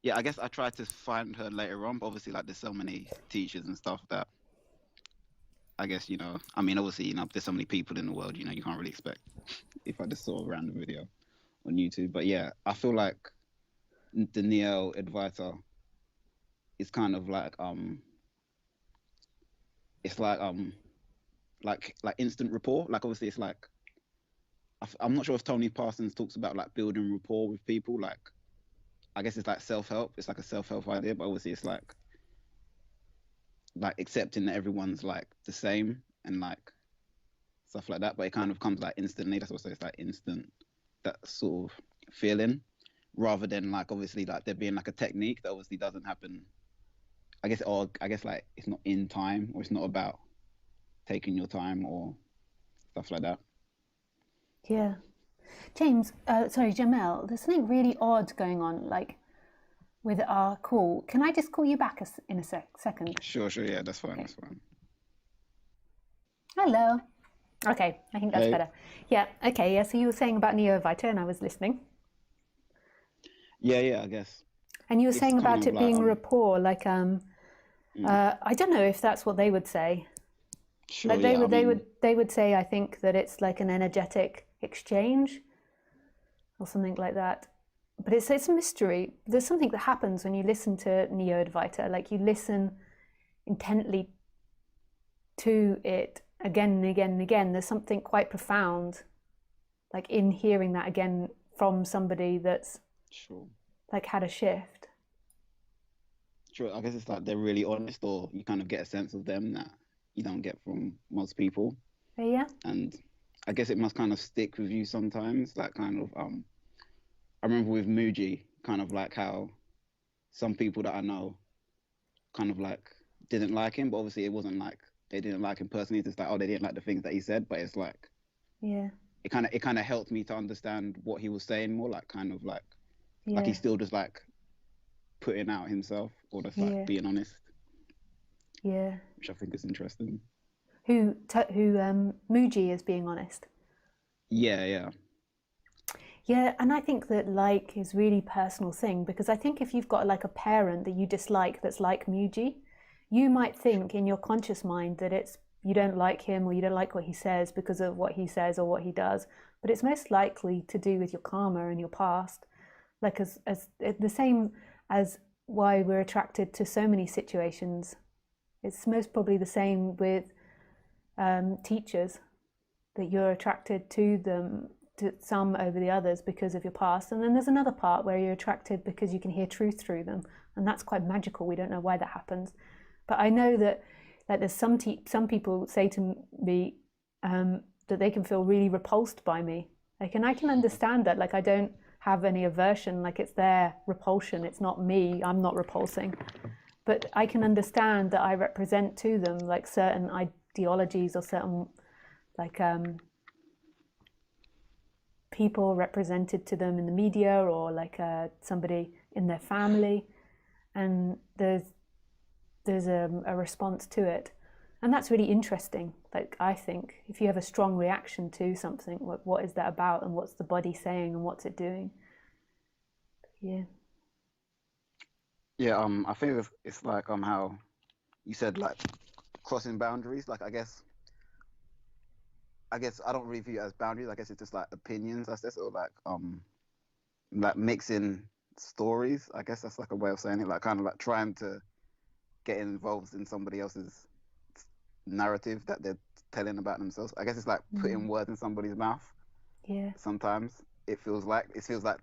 yeah, I guess I tried to find her later on, but obviously like there's so many teachers and stuff that I guess, I mean, obviously, there's so many people in the world, you can't really expect if I just saw a random video on YouTube. But yeah, I feel like the Neo Advaita is kind of it's like instant rapport. Like obviously it's like I'm not sure if Tony Parsons talks about like building rapport with people. Like I guess it's like self-help. It's like a self-help idea, but obviously it's like accepting that everyone's like the same and like stuff like that. But it kind of comes like instantly. That's also it's like instant, that sort of feeling, rather than like obviously like there being like a technique that obviously doesn't happen. I guess like it's not in time, or it's not about taking your time or stuff like that. Yeah. James, sorry, Jamel, there's something really odd going on, like with our call. Can I just call you back in a second? Sure, sure, yeah, that's fine, Okay. that's fine. Hello. Okay, I think that's Hey, better. Yeah, okay, yeah, so you were saying about Neovita and I was listening. yeah, yeah, I guess And you were it's saying kind about of it like being rapport, like mm, I don't know if that's what they would say. sure, Like they yeah, I would they mean, would they would say I think that it's like an energetic exchange or something like that. But it's a mystery. There's something that happens when you listen to Neo Advaita, like you listen intently to it again and again and again. There's something quite profound, like in hearing that again from somebody that's sure, like had a shift. sure. I guess it's like they're really honest, or you kind of get a sense of them that you don't get from most people, Yeah, and I guess it must kind of stick with you sometimes. Like kind of, I remember with Muji, kind of like how some people that I know kind of like didn't like him, but obviously it wasn't like they didn't like him personally. It's just like, oh, they didn't like the things that he said, but it's like yeah, it kind of helped me to understand what he was saying more, like kind of like yeah, he's still just like putting out himself, or just like yeah, being honest, yeah. which I think is interesting. Who Muji is being honest. Yeah, yeah, Yeah, and I think that like is really personal thing because I think if you've got like a parent that you dislike that's like Muji, you might think in your conscious mind that it's you don't like him or you don't like what he says because of what he says or what he does, but it's most likely to do with your karma and your past. Like as the same as why we're attracted to so many situations. It's most probably the same with teachers that you're attracted to them to some over the others because of your past, and then there's another part where you're attracted because you can hear truth through them, and that's quite magical. We don't know why that happens, but I know that like there's some people say to me that they can feel really repulsed by me, like, and I can understand that. Like I don't have any aversion, like it's their repulsion, it's not me, I'm not repulsing, but I can understand that I represent to them like certain ideologies or certain like people represented to them in the media or like somebody in their family, and there's a response to it, and that's really interesting. Like I think if you have a strong reaction to something, what is that about, and what's the body saying, and what's it doing? Yeah, yeah. I think it's like how you said like crossing boundaries. Like I guess I don't really view it as boundaries. I guess it's just like opinions, I guess, or like mixing stories. I guess that's like a way of saying it. Like kind of like trying to get involved in somebody else's narrative that they're telling about themselves. I guess it's like putting words in somebody's mouth. yeah, Sometimes it feels like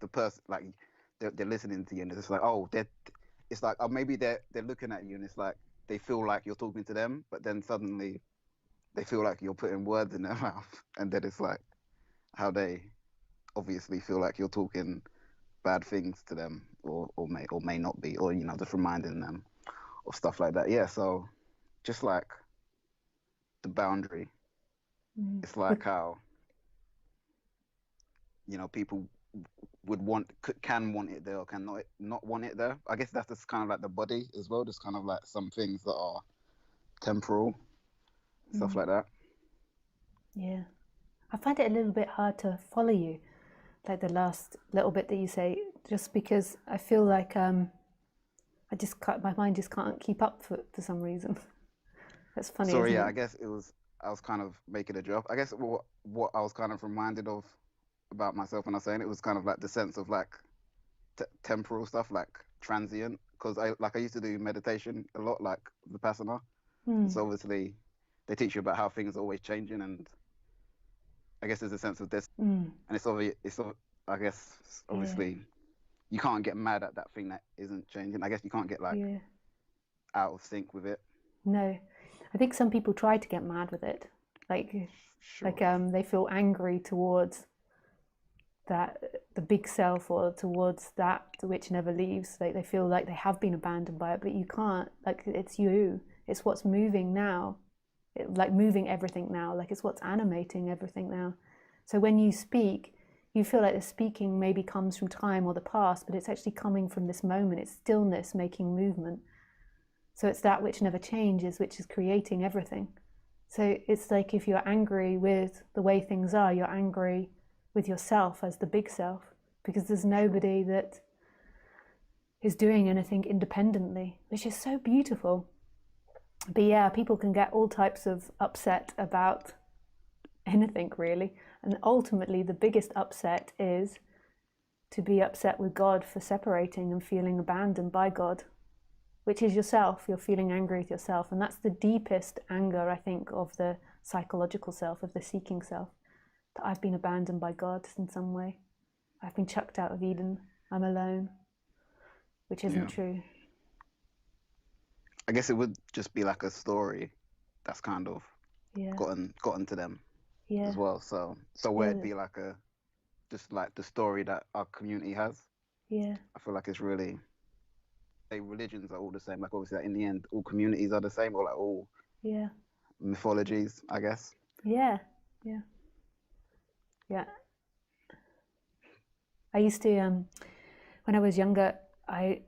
the person like they're listening to you, and it's just like, oh, they're it's like, oh, maybe they're looking at you, and it's like they feel like you're talking to them, but then suddenly they feel like you're putting words in their mouth, and then it's like how they obviously feel like you're talking bad things to them, or may not be, or just reminding them of stuff like that. Yeah, so just like the boundary, it's like how people would can want it there, or can not want it there. I guess that's just kind of like the body as well. Just kind of like some things that are temporal, stuff like that. yeah. I find it a little bit hard to follow you, like the last little bit that you say, just because I feel like my mind just can't keep up for some reason. That's funny, Sorry, isn't yeah, it? I guess it was. I was kind of making a joke. I guess what I was kind of reminded of about myself when I was saying it was kind of like the sense of like temporal stuff, like transient. Because I used to do meditation a lot, like Vipassana, and Mm, so obviously they teach you about how things are always changing, and I guess there's a sense of this, mm, and I guess yeah, obviously you can't get mad at that thing that isn't changing. I guess you can't get like yeah. out of sync with it. No, I think some people try to get mad with it, like Sure. they feel angry towards that the big self or towards that which never leaves. Like they feel like they have been abandoned by it, but you can't. Like it's you. It's what's moving now. Like moving everything now. Like it's what's animating everything now. So when you speak, you feel like the speaking maybe comes from time or the past, but it's actually coming from this moment. It's stillness making movement. So it's that which never changes, which is creating everything. So it's like if you're angry with the way things are, you're angry with yourself as the big self, because there's Sure. nobody that is doing anything independently, which is so beautiful. But yeah, people can get all types of upset about anything really. And ultimately, the biggest upset is to be upset with God for separating and feeling abandoned by God, which is yourself. You're feeling angry with yourself. And that's the deepest anger, I think, of the psychological self, of the seeking self, that I've been abandoned by God in some way. I've been chucked out of Eden. I'm alone, which isn't Yeah. true. I guess it would just be like a story that's kind of Yeah, gotten to them yeah, as well. So where it'd yeah, be like a just like the story that our community has. yeah, I feel like it's really say religions are all the same. Like obviously like in the end all communities are the same or like all yeah, mythologies, I guess. yeah, yeah, yeah. I used to, when I was younger, I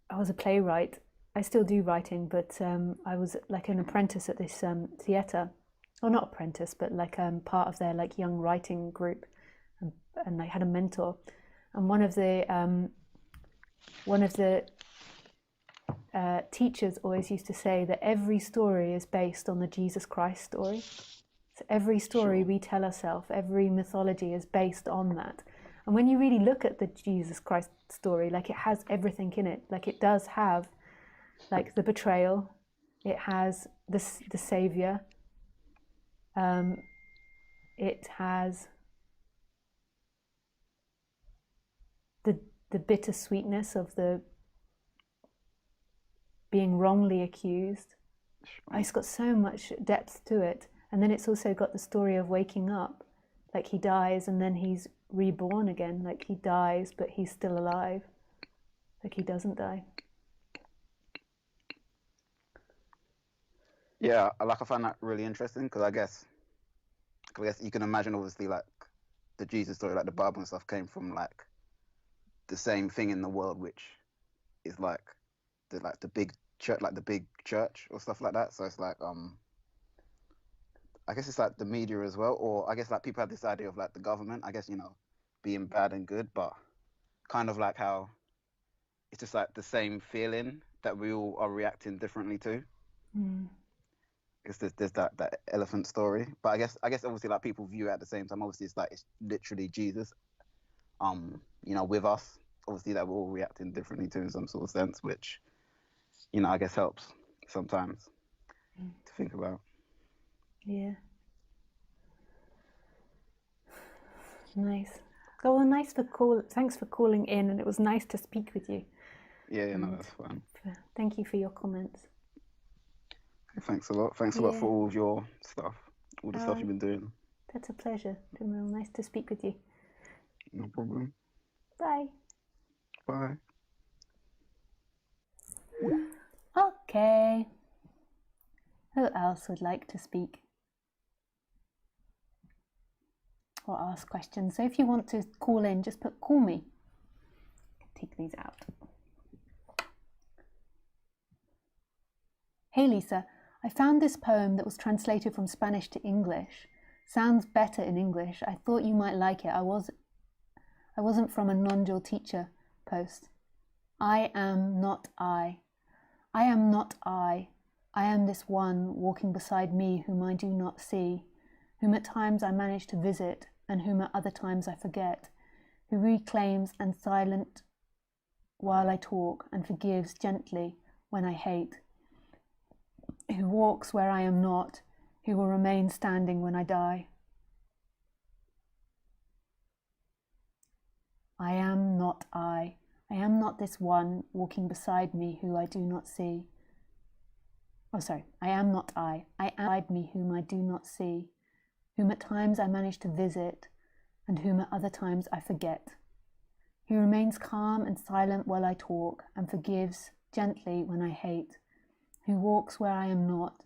I was a playwright. I still do writing, but I was like an apprentice at this theatre, or not apprentice, but like part of their like young writing group, and I had a mentor, and one of the teachers always used to say that every story is based on the Jesus Christ story. So every story Sure. we tell ourselves, every mythology is based on that. And when you really look at the Jesus Christ story, like it has everything in it. Like it does have like the betrayal, it has the savior, um, it has the the bittersweetness of the being wrongly accused. Sure. It's got so much depth to it. And then it's also got the story of waking up. Like he dies and then he's reborn again. Like he dies, but he's still alive. Like he doesn't die. Yeah, like I find that really interesting because I guess you can imagine obviously like the Jesus story, like the Bible and stuff came from like the same thing in the world, which is like the big church, like the big church or stuff like that. So it's like I guess it's like the media as well, or I guess like people have this idea of like the government, I guess, being bad and good, but kind of like how it's just like the same feeling that we all are reacting differently to. Mm. Because there's that elephant story, but I guess obviously like people view it at the same time. Obviously, it's like it's literally Jesus, with us. Obviously, that we're all reacting differently to in some sort of sense, which I guess helps sometimes to think about. Yeah, nice. Oh, well, thanks for calling in, and it was nice to speak with you. Yeah, no, And that's fine. thank you for your comments. Thanks a lot. Thanks a lot for Yeah, all of your stuff, all the stuff uh, you've been doing. that's a pleasure. It's been real nice to speak with you. No problem. Bye. Bye. Okay. Who else would like to speak or ask questions? So if you want to call in, just call me. Take these out. Hey Lisa, I found this poem that was translated from Spanish to English. Sounds better in English. I thought you might like it. I wasn't from a non-dual teacher post. I am not I. I am not I. I am this one walking beside me whom I do not see, whom at times I manage to visit and whom at other times I forget, who reclaims and silent while I talk and forgives gently when I hate, who walks where I am not, who will remain standing when I die. I am not I. I am not this one walking beside me who I do not see. I am not I. I am beside me whom I do not see, whom at times I manage to visit and whom at other times I forget, who remains calm and silent while I talk and forgives gently when I hate, who walks where I am not,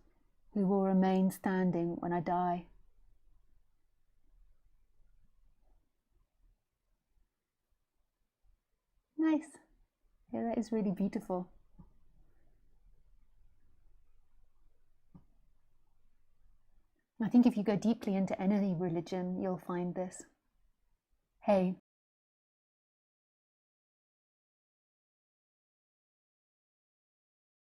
who will remain standing when I die. Nice. Yeah, that is really beautiful. I think if you go deeply into any religion, you'll find this. Hey,